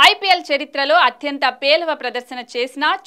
IPL చరిత్రలో అత్యంత పేలవ ప్రదర్శన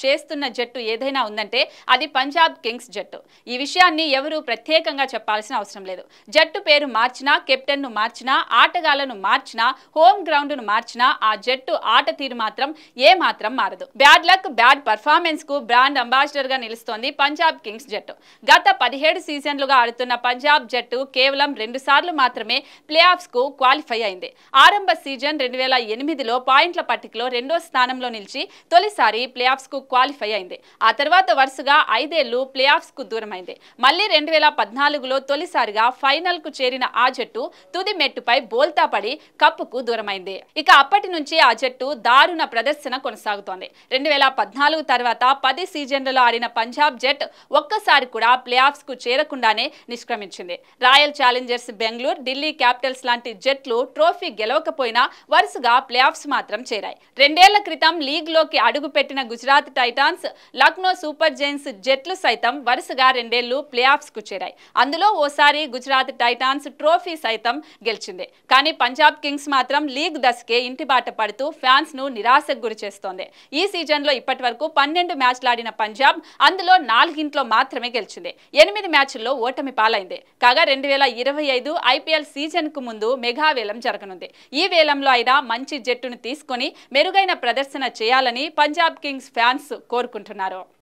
చేస్తున్న జట్టు ఏదైనా ఉందంటే అది పంజాబ్ కింగ్స్ జట్టు. ఈ విషయాన్ని ఎవరు ప్రత్యేకంగా చెప్పాల్సిన అవసరం లేదు. జట్టు పేరు మార్చినా, కెప్టెన్ను మార్చినా, ఆటగాళ్లను మార్చినా, హోమ్ గ్రౌండ్ను మార్చినా ఆ జట్టు ఆట తీరు మాత్రం ఏమాత్రం మారదు. బ్యాడ్ లక్, బ్యాడ్ పర్ఫార్మెన్స్ కు బ్రాండ్ అంబాసిడర్ గా నిలుస్తోంది పంజాబ్ కింగ్స్ జట్టు. గత 17 సీజన్లుగా ఆడుతున్న పంజాబ్ జట్టు కేవలం 2 సార్లు మాత్రమే ప్లే ఆఫ్స్ కు క్వాలిఫై అయింది. ఆరంభ సీజన్ 2008లో పాయింట్ల పట్టికలో 2వ స్థానంలో నిలిచి తొలిసారి ప్లే ఆఫ్స్ కు క్వాలిఫై అయింది. ఆ తర్వాత వరుసగా 5 ఏళ్లు ప్లే ఆఫ్స్ కు దూరమైంది. మళ్ళీ 2014లో తొలిసారిగా ఫైనల్ కు చేరిన ఆ జట్టు తుది మెట్టుపై బోల్తా పడి కప్పుకు దూరమైంది. ఇక అప్పటి నుంచి ఆ జట్టు దారుణ ప్రదర్శన కొనసాగుతోంది. 2014 తర్వాత 10 సీజన్లలో ఆడిన పంజాబ్ జట్ ఒక్కసారి కూడా ప్లే ఆఫ్స్ కు చేరకుండానే నిష్క్రమించింది. Royal Challengers Bengaluru, Delhi Capitals లాంటి జట్లు ట్రోఫీ గెలవకపోయినా వరుసగా ప్లే ఆఫ్స్ మాత్రం చేరాయి. 2 ఏళ్ల క్రితం లీగ్ లోకి అడుగుపెట్టిన Gujarat Titans, Lucknow super Giants జట్లు సైతం వరుసగా 2 ఏళ్లు ప్లే ఆఫ్స్ కు చేరాయి. అందులో ఓసారి గుజరాత్ టైటాన్స్ ట్రోఫీ సైతం గెలిచింది. కానీ పంజాబ్ కింగ్స్ మాత్రం లీగ్ దశకే ఇంటిబాట పడుతూ ఫ్యాన్స్ ను నిరాశకు గురి చేస్తోంది. ఈ సీజన్ లో ఇప్పటి వరకు 12 మ్యాచ్లాడిన పంజాబ్ అందులో 4 మాత్రమే గెలిచింది. 8 మ్యాచ్ల్లో ఓటమి పాలైంది. కాగా 2025 ఐపీఎల్ సీజన్ కు ముందు మెగా వేలం జరగనుంది. ఈ వేలంలో అయినా మంచి జట్టును తీసుకొని మెరుగైన ప్రదర్శన చేయాలని పంజాబ్ కింగ్స్ ఫ్యాన్స్ కోరుకుంటున్నారు.